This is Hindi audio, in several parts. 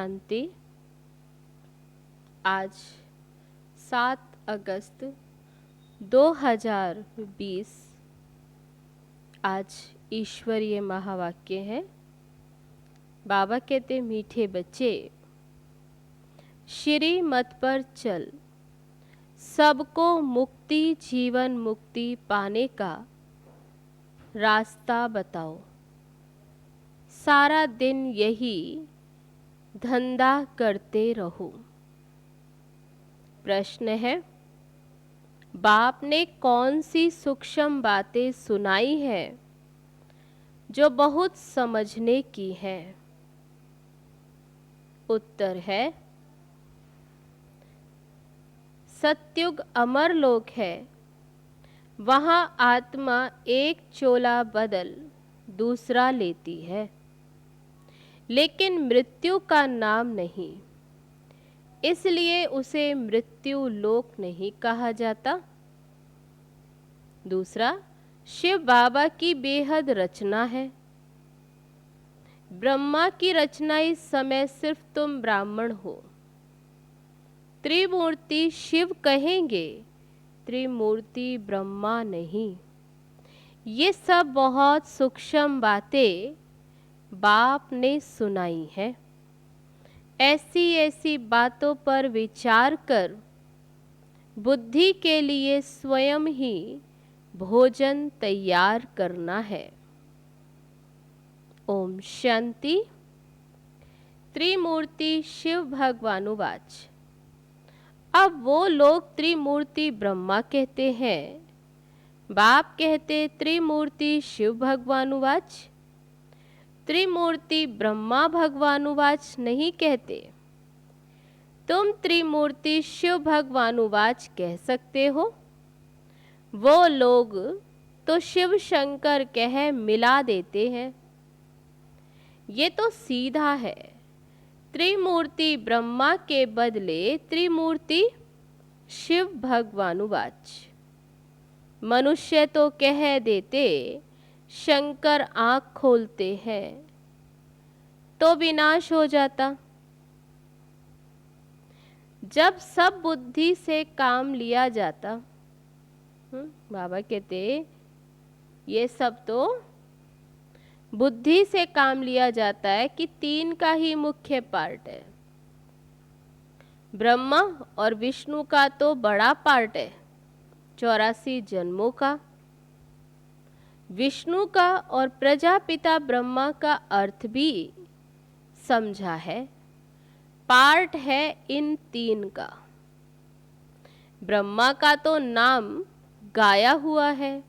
शांति। आज 7 अगस्त 2020। आज ईश्वरीय महावाक्य है। बाबा कहते, मीठे बच्चे श्री मत पर चल, सबको मुक्ति जीवन मुक्ति पाने का रास्ता बताओ। सारा दिन यही धंधा करते रहो। प्रश्न है, बाप ने कौन सी सूक्ष्म बातें सुनाई है जो बहुत समझने की है? उत्तर है, सत्युग अमर लोक है, वहाँ आत्मा एक चोला बदल दूसरा लेती है, लेकिन मृत्यु का नाम नहीं, इसलिए उसे मृत्यु लोक नहीं कहा जाता। दूसरा, शिव बाबा की बेहद रचना है। ब्रह्मा की रचना इस समय सिर्फ तुम ब्राह्मण हो। त्रिमूर्ति शिव कहेंगे, त्रिमूर्ति ब्रह्मा नहीं। ये सब बहुत सूक्ष्म बातें बाप ने सुनाई है। ऐसी ऐसी बातों पर विचार कर बुद्धि के लिए स्वयं ही भोजन तैयार करना है। ओम शांति। त्रिमूर्ति शिव भगवानुवाच। अब वो लोग त्रिमूर्ति ब्रह्मा कहते हैं, बाप कहते त्रिमूर्ति शिव भगवानुवाच। त्रिमूर्ति ब्रह्मा भगवानुवाच नहीं कहते। तुम त्रिमूर्ति शिव भगवानुवाच कह सकते हो। वो लोग तो शिव शंकर कह मिला देते हैं। ये तो सीधा है। त्रिमूर्ति ब्रह्मा के बदले त्रिमूर्ति शिव भगवानुवाच। मनुष्य तो कह देते शंकर आँख खोलते हैं, तो विनाश हो जाता। जब सब बुद्धि से काम लिया जाता, बाबा कहते ये सब तो बुद्धि से काम लिया जाता है कि 3 का ही मुख्य पार्ट है। ब्रह्मा और विष्णु का तो बड़ा पार्ट है, 84 जन्मों का। विष्णु का और प्रजापिता ब्रह्मा का अर्थ भी समझा है। पार्ट है इन 3 का। ब्रह्मा का तो नाम गाया हुआ है,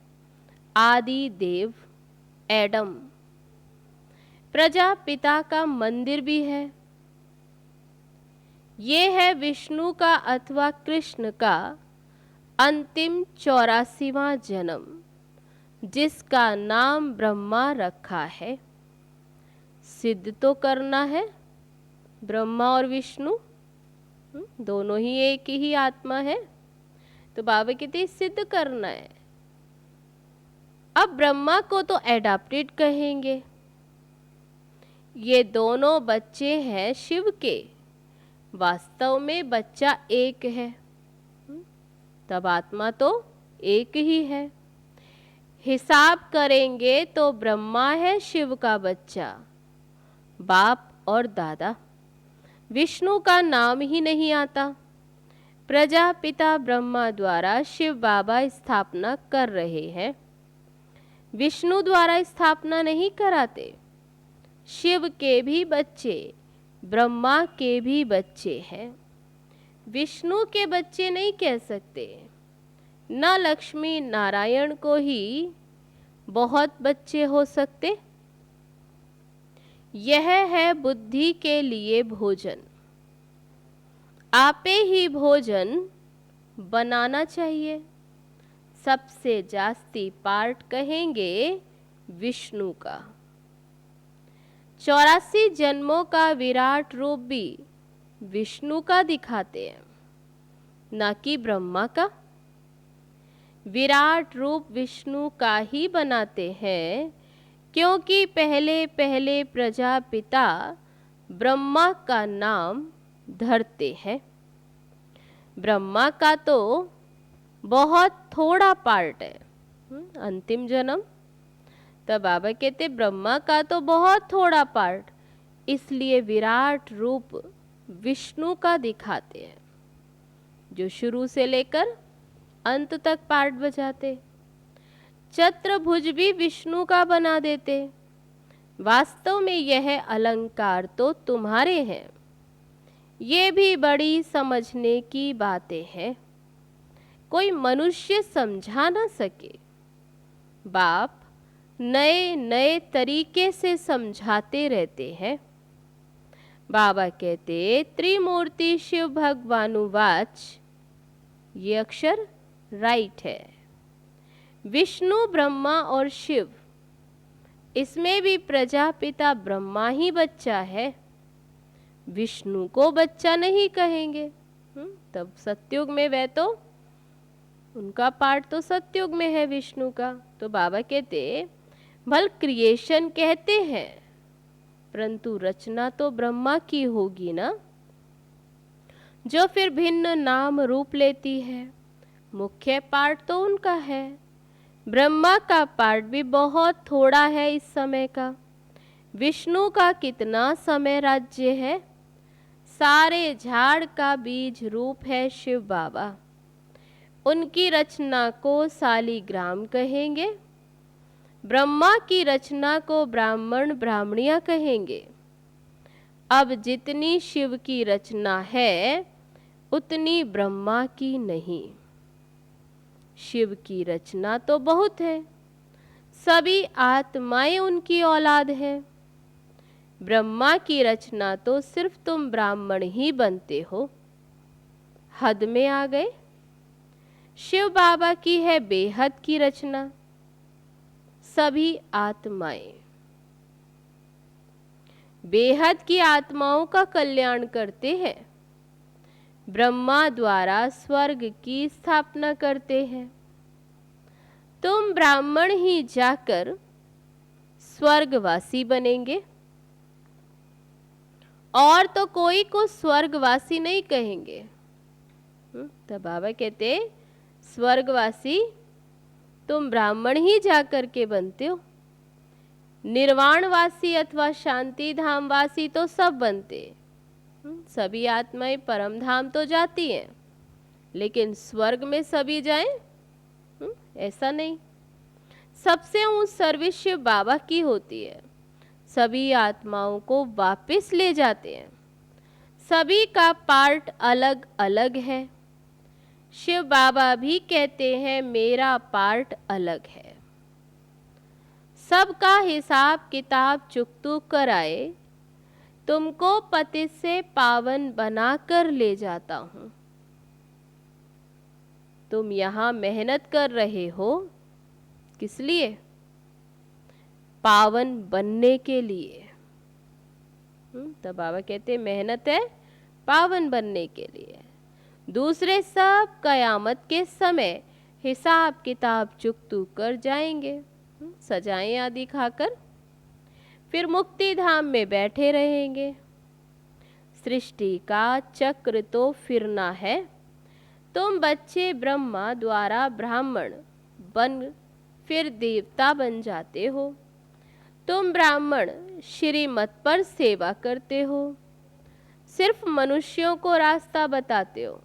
आदि देव एडम। प्रजापिता का मंदिर भी है। ये है विष्णु का अथवा कृष्ण का अंतिम 84वां जन्म, जिसका नाम ब्रह्मा रखा है। सिद्ध तो करना है। ब्रह्मा और विष्णु दोनों ही एक ही आत्मा है, तो बाबा कहते सिद्ध करना है। अब ब्रह्मा को तो एडाप्टेड कहेंगे। ये दोनों बच्चे हैं शिव के। वास्तव में बच्चा एक है, तब आत्मा तो एक ही है। हिसाब करेंगे तो ब्रह्मा है शिव का बच्चा, बाप और दादा। विष्णु का नाम ही नहीं आता। प्रजापिता ब्रह्मा द्वारा शिव बाबा स्थापना कर रहे हैं, विष्णु द्वारा स्थापना नहीं कराते। शिव के भी बच्चे ब्रह्मा के भी बच्चे हैं, विष्णु के बच्चे नहीं कह सकते। न लक्ष्मी नारायण को ही बहुत बच्चे हो सकते। यह है बुद्धि के लिए भोजन। आपे ही भोजन बनाना चाहिए। सबसे जास्ती पार्ट कहेंगे विष्णु का। 84 जन्मों का विराट रूप भी विष्णु का दिखाते हैं, न कि ब्रह्मा का। विराट रूप विष्णु का ही बनाते हैं, क्योंकि पहले पहले प्रजापिता ब्रह्मा का नाम धरते हैं। ब्रह्मा का तो बहुत थोड़ा पार्ट है, अंतिम जन्म। तब बाबा कहते ब्रह्मा का तो बहुत थोड़ा पार्ट, इसलिए विराट रूप विष्णु का दिखाते हैं, जो शुरू से लेकर अंत तक पार्ट बजाते। चतुर्भुज भी विष्णु का बना देते। वास्तव में यह अलंकार तो तुम्हारे हैं। ये भी बड़ी समझने की बातें हैं, कोई मनुष्य समझा न सके। बाप नए नए तरीके से समझाते रहते हैं। बाबा कहते त्रिमूर्ति शिव भगवानुवाच, ये अक्षर राइट है। विष्णु ब्रह्मा और शिव, इसमें भी प्रजापिता ब्रह्मा ही बच्चा है, विष्णु को बच्चा नहीं कहेंगे। तब सतयुग में वह तो उनका पार्ट तो सतयुग में है विष्णु का। तो बाबा कहते भल क्रिएशन कहते हैं, परंतु रचना तो ब्रह्मा की होगी ना, जो फिर भिन्न नाम रूप लेती है। मुख्य पार्ट तो उनका है। ब्रह्मा का पार्ट भी बहुत थोड़ा है इस समय का। विष्णु का कितना समय राज्य है। सारे झाड़ का बीज रूप है शिव बाबा। उनकी रचना को शालिग्राम कहेंगे, ब्रह्मा की रचना को ब्राह्मण ब्राह्मणियां कहेंगे। अब जितनी शिव की रचना है उतनी ब्रह्मा की नहीं। शिव की रचना तो बहुत है, सभी आत्माएं उनकी औलाद है। ब्रह्मा की रचना तो सिर्फ तुम ब्राह्मण ही बनते हो, हद में आ गए। शिव बाबा की है बेहद की रचना, सभी आत्माएं। बेहद की आत्माओं का कल्याण करते हैं। ब्रह्मा द्वारा स्वर्ग की स्थापना करते हैं। तुम ब्राह्मण ही जाकर स्वर्गवासी बनेंगे, और तो कोई को स्वर्गवासी नहीं कहेंगे। तब बाबा कहते स्वर्गवासी तुम ब्राह्मण ही जाकर के बनते हो। निर्वाणवासी अथवा शांति धामवासी तो सब बनते। सभी आत्माएं परम धाम तो जाती हैं, लेकिन स्वर्ग में सभी जाएं ऐसा नहीं। सबसे ऊंच सर्विस शिव बाबा की होती है। सभी आत्माओं को वापस ले जाते हैं। सभी का पार्ट अलग अलग है। शिव बाबा भी कहते हैं मेरा पार्ट अलग है। सबका हिसाब किताब चुकतू कराए, तुमको पतित से पावन बनाकर ले जाता हूं। तुम यहां मेहनत कर रहे हो, किस लिए? पावन बनने के लिए। तब बाबा कहते मेहनत है पावन बनने के लिए। दूसरे सब कयामत के समय हिसाब किताब चुकतू कर जाएंगे, सजाएं आदि खाकर, फिर मुक्ति धाम में बैठे रहेंगे। सृष्टि का चक्र तो फिरना है। तुम बच्चे ब्रह्मा द्वारा ब्राह्मण बन फिर देवता बन जाते हो। तुम ब्राह्मण श्रीमत पर सेवा करते हो, सिर्फ मनुष्यों को रास्ता बताते हो।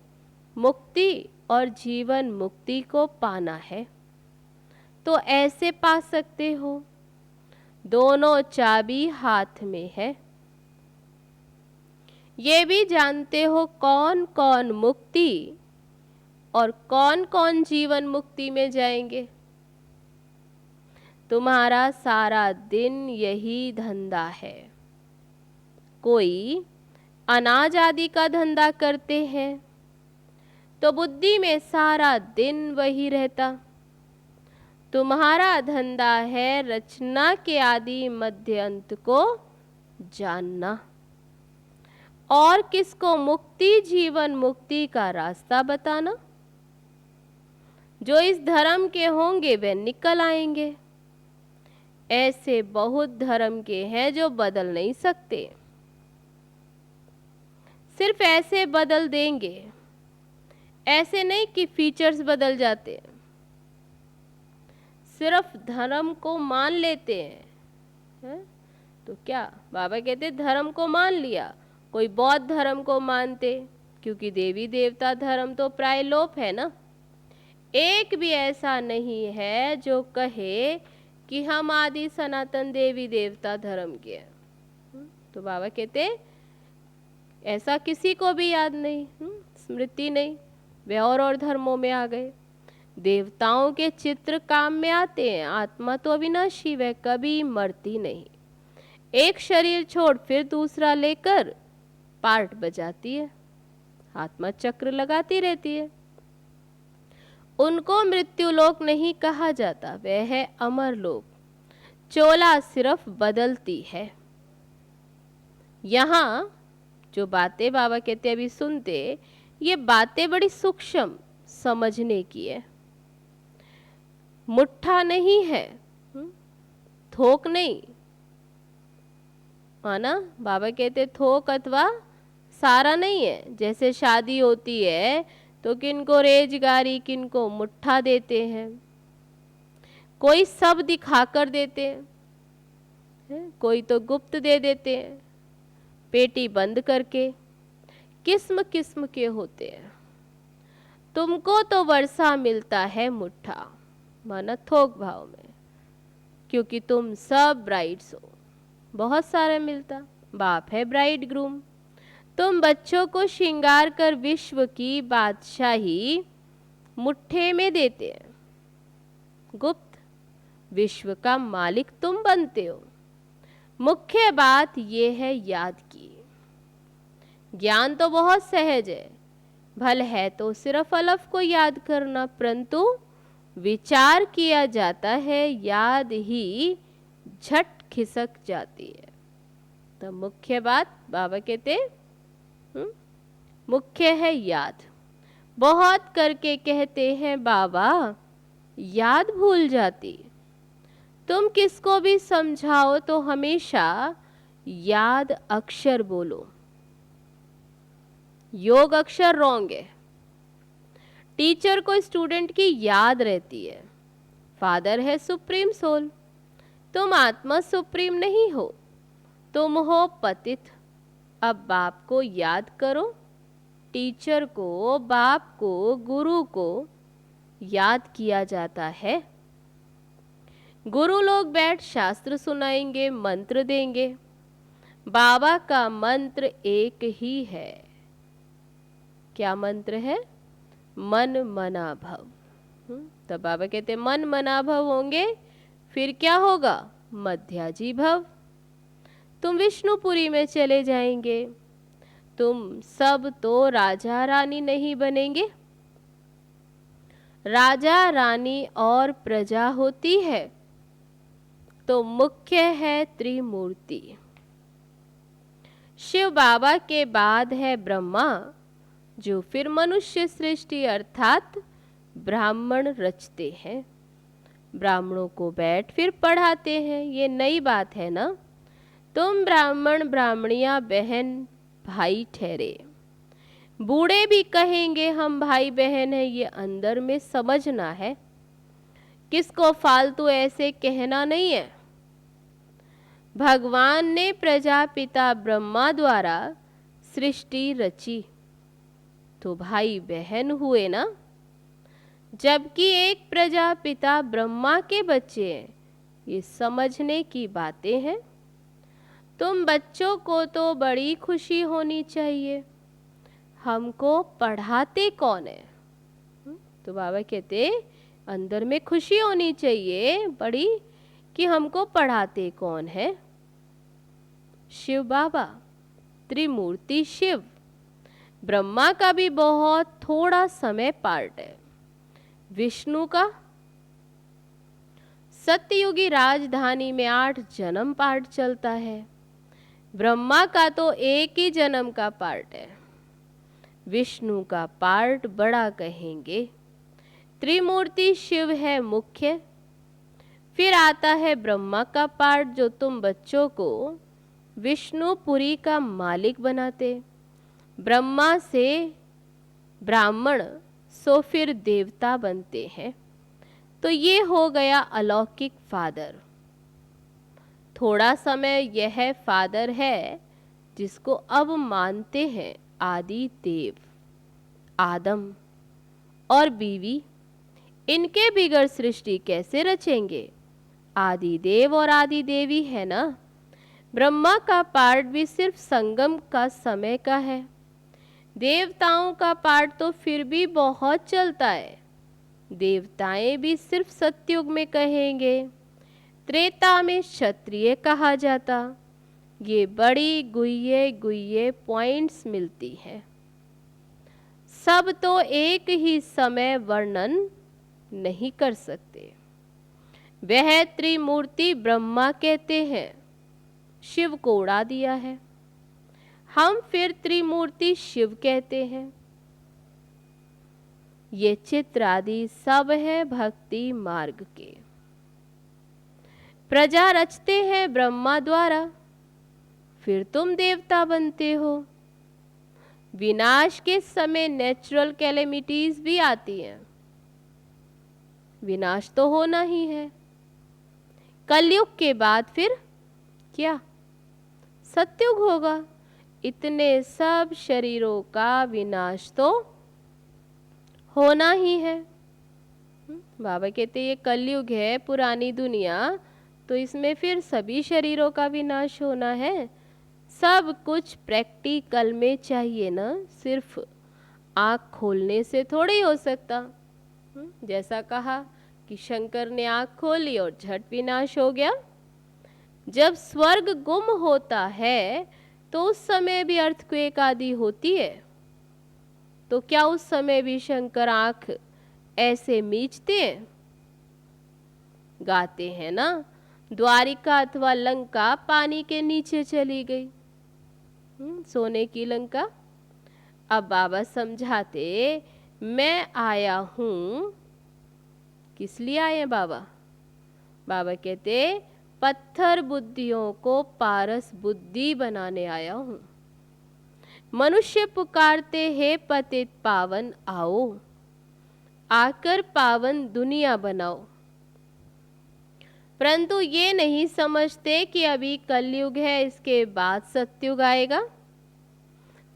मुक्ति और जीवन मुक्ति को पाना है तो ऐसे पा सकते हो। दोनों चाबी हाथ में है। ये भी जानते हो कौन कौन मुक्ति और कौन कौन जीवन मुक्ति में जाएंगे। तुम्हारा सारा दिन यही धंधा है। कोई अनाज आदि का धंधा करते हैं तो बुद्धि में सारा दिन वही रहता। तुम्हारा धंधा है रचना के आदि मध्य अंत को जानना, और किसको मुक्ति जीवन मुक्ति का रास्ता बताना। जो इस धर्म के होंगे वे निकल आएंगे। ऐसे बहुत धर्म के हैं जो बदल नहीं सकते। सिर्फ ऐसे बदल देंगे, ऐसे नहीं कि फीचर्स बदल जाते हैं। सिर्फ धर्म को मान लेते हैं, तो क्या बाबा कहते धर्म को मान लिया, कोई बौद्ध धर्म को मानते, क्योंकि देवी देवता धर्म तो प्राय लोप है ना। एक भी ऐसा नहीं है जो कहे कि हम आदि सनातन देवी देवता धर्म के हैं। तो बाबा कहते ऐसा किसी को भी याद नहीं, स्मृति नहीं, वे और धर्मों में आ गए। देवताओं के चित्र काम में आते हैं, आत्मा तो अविनाशी, वह कभी मरती नहीं। एक शरीर छोड़ फिर दूसरा लेकर पार्ट बजाती है, आत्मा चक्र लगाती रहती है। उनको मृत्यु लोक नहीं कहा जाता, वह है अमर लोक। चोला सिर्फ बदलती है। यहाँ जो बातें बाबा कहते अभी सुनते, ये बातें बड़ी सूक्ष्म समझने की है। मुट्ठा नहीं है, थोक नहीं, ना बाबा कहते थोक अथवा सारा नहीं है। जैसे शादी होती है तो किनको रेजगारी, किनको मुट्ठा देते हैं, कोई सब दिखाकर देते हैं, कोई तो गुप्त दे देते हैं, पेटी बंद करके। किस्म किस्म के होते हैं। तुमको तो वर्षा मिलता है मुट्ठा, माना थोक भाव में, क्योंकि तुम सब ब्राइड्स हो, बहुत सारे मिलता। बाप है ब्राइड ग्रूम। तुम बच्चों को श्रृंगार कर विश्व की बादशाही मुट्ठे में देते हैं, गुप्त। विश्व का मालिक तुम बनते हो। मुख्य बात यह है याद की। ज्ञान तो बहुत सहज है, भल है तो सिर्फ अलफ को याद करना, परंतु विचार किया जाता है, याद ही झट खिसक जाती है। तो मुख्य बात बाबा कहते मुख्य है याद। बहुत करके कहते हैं बाबा याद भूल जाती। तुम किसको भी समझाओ तो हमेशा याद अक्षर बोलो। योग अक्षर रॉन्ग है। टीचर को स्टूडेंट की याद रहती है। फादर है सुप्रीम सोल। तुम आत्मा सुप्रीम नहीं हो, तुम हो पतित। अब बाप को याद करो, टीचर को, बाप को, गुरु को याद किया जाता है। गुरु लोग बैठ शास्त्र सुनाएंगे, मंत्र देंगे। बाबा का मंत्र एक ही है। क्या मंत्र है? मन मना भव। तब बाबा कहते मन मना भव होंगे, फिर क्या होगा? मध्याजी भव। तुम विष्णुपुरी में चले जाएंगे। तुम सब तो राजा रानी नहीं बनेंगे। राजा रानी और प्रजा होती है, तो मुख्य है त्रिमूर्ति। शिव बाबा के बाद है ब्रह्मा, जो फिर मनुष्य सृष्टि अर्थात ब्राह्मण रचते हैं। ब्राह्मणों को बैठ फिर पढ़ाते हैं। ये नई बात है ना। तुम ब्राह्मण ब्राह्मणियां बहन भाई ठहरे। बूढ़े भी कहेंगे हम भाई बहन है, ये अंदर में समझना है। किसको फालतू ऐसे कहना नहीं है। भगवान ने प्रजापिता ब्रह्मा द्वारा सृष्टि रची, तो भाई बहन हुए ना। जबकि एक प्रजापिता ब्रह्मा के बच्चे हैं, ये समझने की बातें हैं। तुम बच्चों को तो बड़ी खुशी होनी चाहिए। हमको पढ़ाते कौन है? तो बाबा कहते अंदर में खुशी होनी चाहिए बड़ी कि हमको पढ़ाते कौन है। शिव बाबा, त्रिमूर्ति शिव। ब्रह्मा का भी बहुत थोड़ा समय पार्ट है। विष्णु का सत्ययुगी राजधानी में 8 जन्म पार्ट चलता है। ब्रह्मा का तो एक ही जन्म का पार्ट है। विष्णु का पार्ट बड़ा कहेंगे। त्रिमूर्ति शिव है मुख्य। फिर आता है ब्रह्मा का पार्ट, जो तुम बच्चों को विष्णुपुरी का मालिक बनाते। ब्रह्मा से ब्राह्मण सो फिर देवता बनते हैं। तो ये हो गया अलौकिक फादर। थोड़ा समय यह फादर है जिसको अब मानते हैं आदि देव। आदम और बीवी, इनके बिगड़ सृष्टि कैसे रचेंगे? आदि देव और आदि देवी है ना। ब्रह्मा का पार्ट भी सिर्फ संगम का समय का है। देवताओं का पार्ट तो फिर भी बहुत चलता है। देवताएं भी सिर्फ सतयुग में कहेंगे, त्रेता में क्षत्रिय कहा जाता। ये बड़ी गुह्ये गुह्ये पॉइंट्स मिलती है। सब तो एक ही समय वर्णन नहीं कर सकते। वह त्रिमूर्ति ब्रह्मा कहते हैं, शिव को उड़ा दिया है। हम फिर त्रिमूर्ति शिव कहते हैं। ये चित्र आदि सब है भक्ति मार्ग के। प्रजा रचते हैं ब्रह्मा द्वारा, फिर तुम देवता बनते हो। विनाश के समय नेचुरल कैलेमिटीज भी आती हैं। विनाश तो होना ही है। कलयुग के बाद फिर क्या? सतयुग होगा। इतने सब शरीरों का विनाश तो होना ही है। बाबा कहते ये कलयुग है, पुरानी दुनिया, तो इसमें फिर सभी शरीरों का विनाश होना है। सब कुछ प्रैक्टिकल में चाहिए ना, सिर्फ आँख खोलने से थोड़ी हो सकता। जैसा कहा कि शंकर ने आँख खोली और झट विनाश हो गया। जब स्वर्ग गुम होता है तो उस समय भी अर्थक्वेक आदि होती है। तो क्या उस समय भी शंकर आँख ऐसे मीचते हैं? गाते हैं ना, द्वारिका अथवा लंका पानी के नीचे चली गई। सोने की लंका। अब बाबा समझाते, मैं आया हूं। किस लिए आए हैं बाबा? बाबा कहते पत्थर बुद्धियों को पारस बुद्धि बनाने आया हूं। मनुष्य पुकारते हैं पतित पावन आओ, आकर पावन दुनिया बनाओ। परंतु ये नहीं समझते कि अभी कलयुग है, इसके बाद सतयुग आएगा।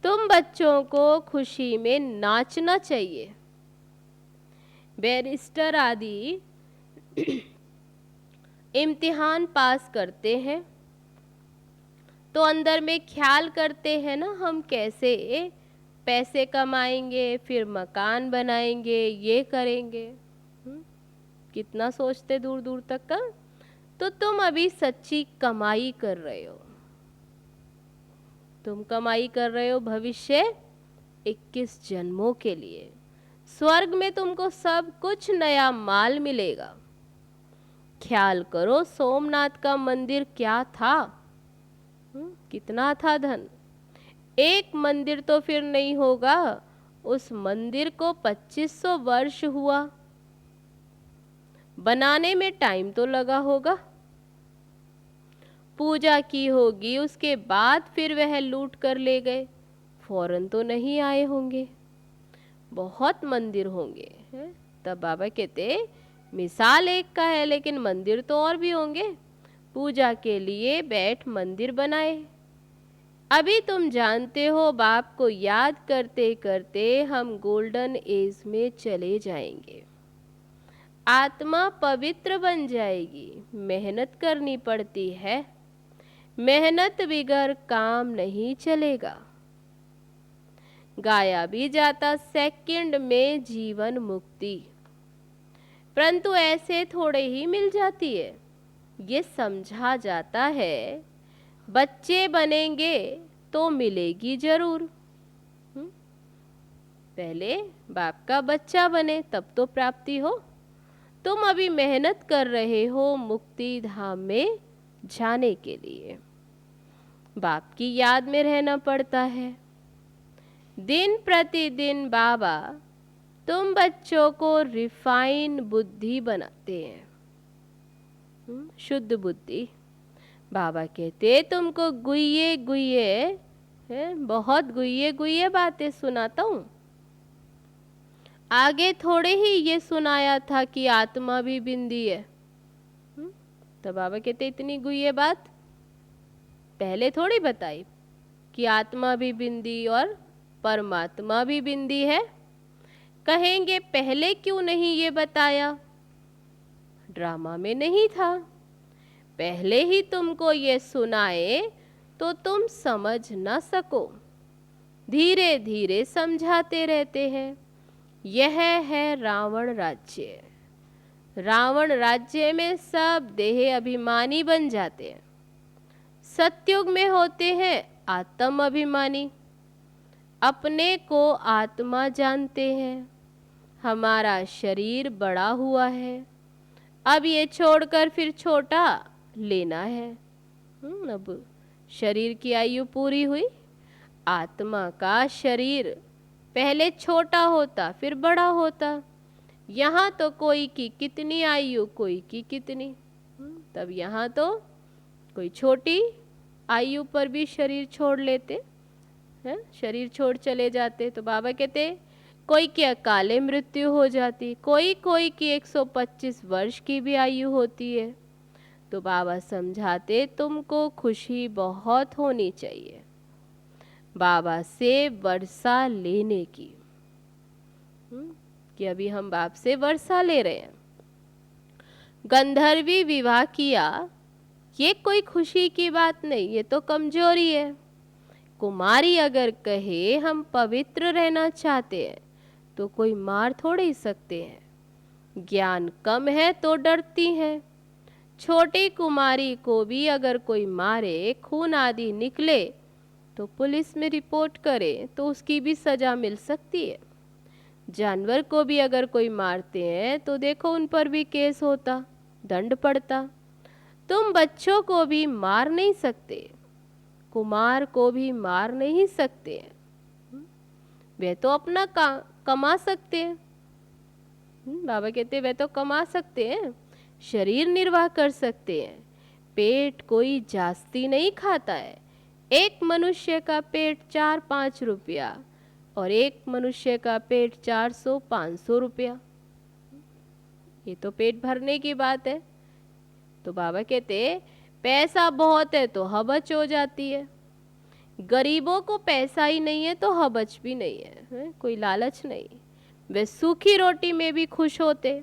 तुम बच्चों को खुशी में नाचना चाहिए। बैरिस्टर आदि इम्तिहान पास करते हैं तो अंदर में ख्याल करते हैं ना, हम कैसे पैसे कमाएंगे, फिर मकान बनाएंगे, ये करेंगे। कितना सोचते दूर दूर तक का। तो तुम अभी सच्ची कमाई कर रहे हो। तुम कमाई कर रहे हो भविष्य 21 जन्मों के लिए। स्वर्ग में तुमको सब कुछ नया माल मिलेगा। ख्याल करो, सोमनाथ का मंदिर क्या था? कितना था धन। एक मंदिर तो फिर नहीं होगा, उस मंदिर को 2500 वर्ष हुआ। बनाने में टाइम तो लगा होगा। पूजा की होगी, उसके बाद फिर वह लूट कर ले गए। फौरन तो नहीं आए होंगे, बहुत मंदिर होंगे। तब बाबा कहते मिसाल एक का है, लेकिन मंदिर तो और भी होंगे। पूजा के लिए बैठ मंदिर बनाए। अभी तुम जानते हो, बाप को याद करते करते हम गोल्डन एज में चले जाएंगे। आत्मा पवित्र बन जाएगी। मेहनत करनी पड़ती है। मेहनत बिगर काम नहीं चलेगा। गाया भी जाता सेकंड में जीवन मुक्ति, परंतु ऐसे थोड़े ही मिल जाती है। ये समझा जाता है बच्चे बनेंगे तो मिलेगी जरूर। पहले बाप का बच्चा बने तब तो प्राप्ति हो। तुम अभी मेहनत कर रहे हो मुक्ति धाम में जाने के लिए। बाप की याद में रहना पड़ता है। दिन प्रतिदिन बाबा तुम बच्चों को रिफाइन बुद्धि बनाते हैं, शुद्ध बुद्धि। बाबा कहते तुमको गुह्ये गुह्ये है, बहुत गुइये गुइये बातें सुनाता हूँ। आगे थोड़े ही ये सुनाया था कि आत्मा भी बिंदी है। तो बाबा कहते इतनी गुइये बात पहले थोड़ी बताई कि आत्मा भी बिंदी और परमात्मा भी बिंदी है। कहेंगे पहले क्यों नहीं ये बताया? ड्रामा में नहीं था। पहले ही तुमको ये सुनाए तो तुम समझ ना सको। धीरे धीरे समझाते रहते हैं। यह है रावण राज्य। रावण राज्य में सब देह अभिमानी बन जाते हैं। सतयुग में होते हैं आत्म अभिमानी। अपने को आत्मा जानते हैं। हमारा शरीर बड़ा हुआ है, अब ये छोड़कर फिर छोटा लेना है। अब शरीर की आयु पूरी हुई। आत्मा का शरीर पहले छोटा होता फिर बड़ा होता। यहाँ तो कोई की कितनी आयु, कोई की कितनी। तब यहाँ तो कोई छोटी आयु पर भी शरीर छोड़ लेते हैं, शरीर छोड़ चले जाते। तो बाबा कहते कोई की अकाले मृत्यु हो जाती, कोई कोई की 125 वर्ष की भी आयु होती है। तो बाबा समझाते तुमको खुशी बहुत होनी चाहिए बाबा से वर्षा लेने की। कि अभी हम बाप से वर्षा ले रहे हैं। गंधर्वी विवाह किया, ये कोई खुशी की बात नहीं, ये तो कमजोरी है। कुमारी अगर कहे हम पवित्र रहना चाहते हैं तो कोई मार थोड़े ही सकते हैं। ज्ञान कम है तो डरती हैं। छोटी कुमारी को भी अगर कोई मारे, खून आदि निकले तो पुलिस में रिपोर्ट करे तो उसकी भी सजा मिल सकती है। जानवर को भी अगर कोई मारते हैं तो देखो उन पर भी केस होता, दंड पड़ता। तुम बच्चों को भी मार नहीं सकते, कुमार को भी मार नहीं सकते। वे तो अपना कमा सकते हैं। बाबा कहते वे तो कमा सकते हैं, शरीर निर्वाह कर सकते हैं। पेट कोई जास्ती नहीं खाता है। एक मनुष्य का पेट 4-5 रुपया और एक मनुष्य का पेट 400-500 रुपया। ये तो पेट भरने की बात है। तो बाबा कहते पैसा बहुत है तो हबच हो जाती है। गरीबों को पैसा ही नहीं है तो हबच भी नहीं है, कोई लालच नहीं। वे सूखी रोटी में भी खुश होते।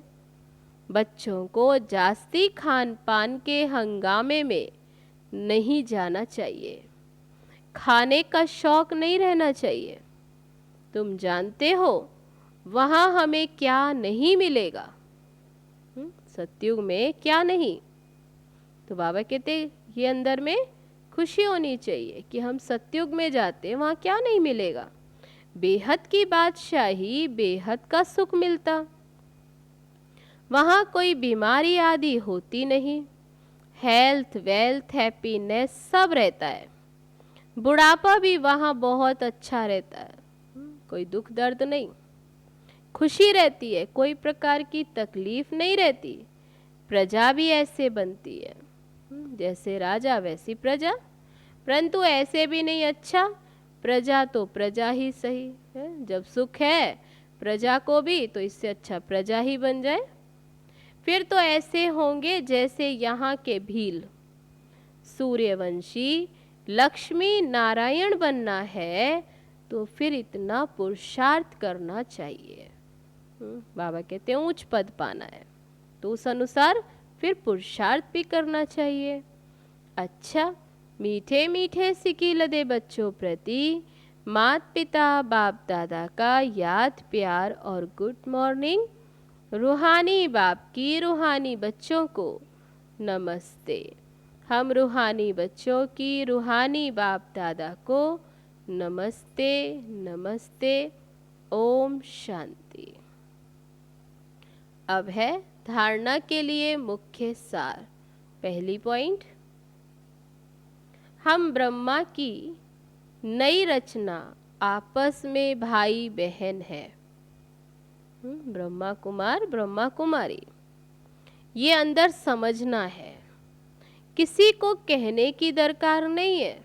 बच्चों को जास्ती खान पान के हंगामे में नहीं जाना चाहिए। खाने का शौक नहीं रहना चाहिए। तुम जानते हो वहां हमें क्या नहीं मिलेगा। सतयुग में क्या नहीं। तो बाबा कहते ये अंदर में खुशी होनी चाहिए कि हम सतयुग में जाते वहां क्या नहीं मिलेगा। बेहद की बादशाही, बेहद का सुख मिलता। वहां कोई बीमारी आदि होती नहीं। हेल्थ, वेल्थ, हैप्पीनेस सब रहता है। बुढ़ापा भी वहां बहुत अच्छा रहता है। कोई दुख दर्द नहीं, खुशी रहती है, कोई प्रकार की तकलीफ नहीं रहती। प्रजा भी ऐसे बनती है, जैसे राजा वैसी प्रजा। परंतु ऐसे भी नहीं, अच्छा प्रजा तो प्रजा ही सही है। जब सुख है प्रजा को भी तो इससे अच्छा प्रजा ही बन जाए। फिर तो ऐसे होंगे जैसे यहाँ के भील। सूर्यवंशी लक्ष्मी नारायण बनना है तो फिर इतना पुरुषार्थ करना चाहिए। बाबा कहते हैं उच्च पद पाना है तो उस अनुसार फिर पुरुषार्थ भी करना चाहिए। अच्छा, मीठे मीठे सिकील दे बच्चों प्रति माता पिता बाप दादा का याद प्यार और गुड मॉर्निंग। रूहानी बाप की रूहानी बच्चों को नमस्ते। हम रूहानी बच्चों की रूहानी बाप दादा को नमस्ते नमस्ते। ओम शांति। अब है धारणा के लिए मुख्य सार। पहली पॉइंट, हम ब्रह्मा की नई रचना आपस में भाई बहन है। ब्रह्मा कुमार ब्रह्मा कुमारी, ये अंदर समझना है, किसी को कहने की दरकार नहीं है।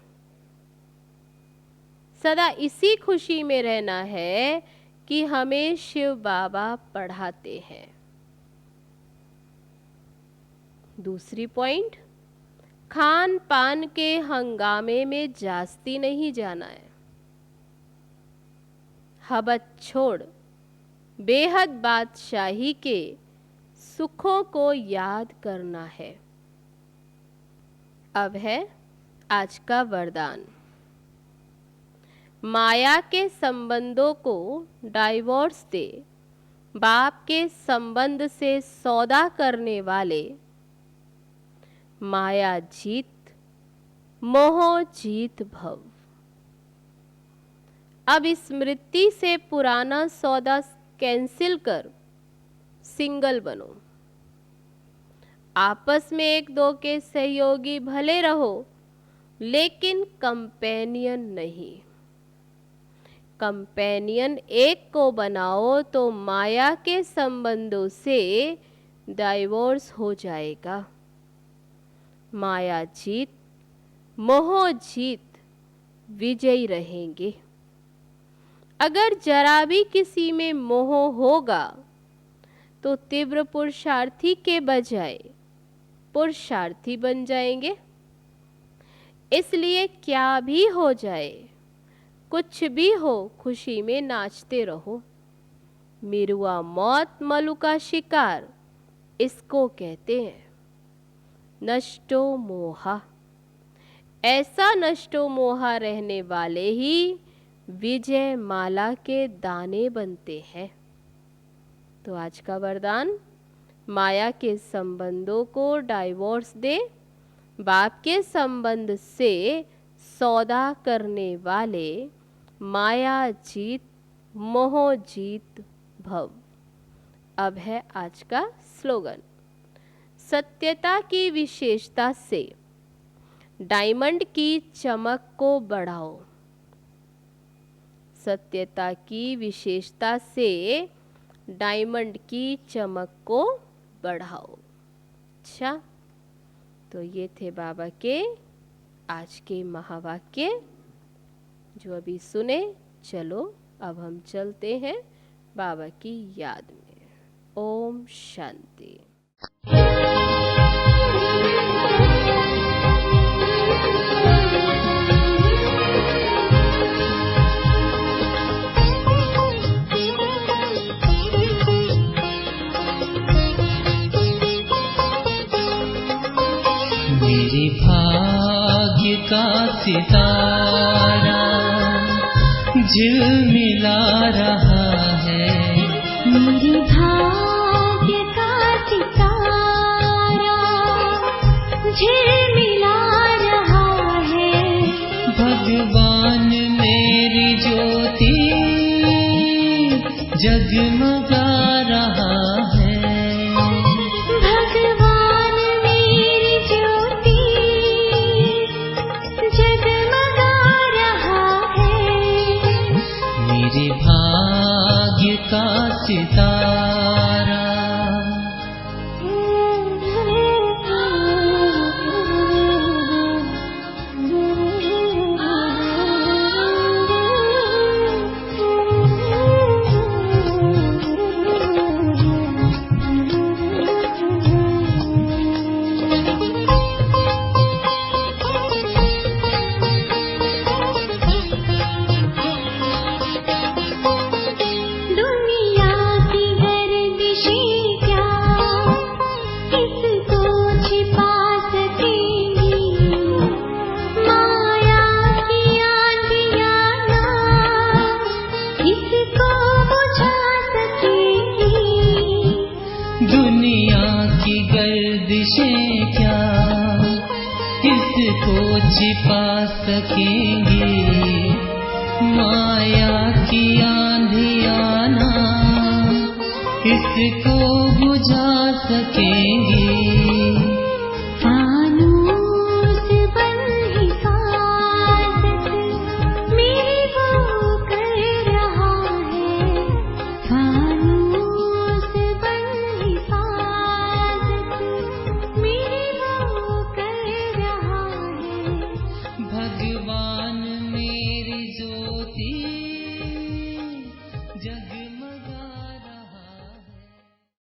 सदा इसी खुशी में रहना है कि हमें शिव बाबा पढ़ाते हैं। दूसरी पॉइंट, खान पान के हंगामे में जास्ती नहीं जाना है। हबत छोड़ बेहद बादशाही के सुखों को याद करना है। अब है आज का वरदान। माया के संबंधों को डाइवोर्स दे, बाप के संबंध से सौदा करने वाले माया जीत मोह जीत भव। अब स्मृति से पुराना सौदा कैंसिल कर सिंगल बनो। आपस में एक दो के सहयोगी भले रहो, लेकिन कंपेनियन नहीं। कंपेनियन एक को बनाओ तो माया के संबंधों से डाइवोर्स हो जाएगा। माया जीत मोह जीत विजयी रहेंगे। अगर जरा भी किसी में मोह होगा तो तीव्र पुरुषार्थी के बजाय पुरुषार्थी बन जाएंगे। इसलिए क्या भी हो जाए, कुछ भी हो, खुशी में नाचते रहो। मिरुआ मौत मलु का शिकार इसको कहते हैं नष्टो मोहा। ऐसा नष्टो मोहा रहने वाले ही विजय माला के दाने बनते हैं। तो आज का वरदान, माया के संबंधों को डाइवोर्स दे, बाप के संबंध से सौदा करने वाले माया जीत मोह जीत भव। अब है आज का स्लोगन। सत्यता की विशेषता से डायमंड की चमक को बढ़ाओ। सत्यता की विशेषता से डायमंड की चमक को बढ़ाओ। अच्छा, तो ये थे बाबा के आज के महावाक्य जो अभी सुने। चलो अब हम चलते हैं बाबा की याद में। ओम शांति। मेरे भाग्य का सितारा झिलमिला रहा है। मेरे भाग्य का सितारा झिलमिला रहा है। भगवान मेरी ज्योति जगमगा रहा है। मेरे भाग्य का सितारा। दुनिया की गर्दिशें क्या इसको छिपा सकेंगी। माया की आंधियाँ ना इसको बुझा सकेंगी।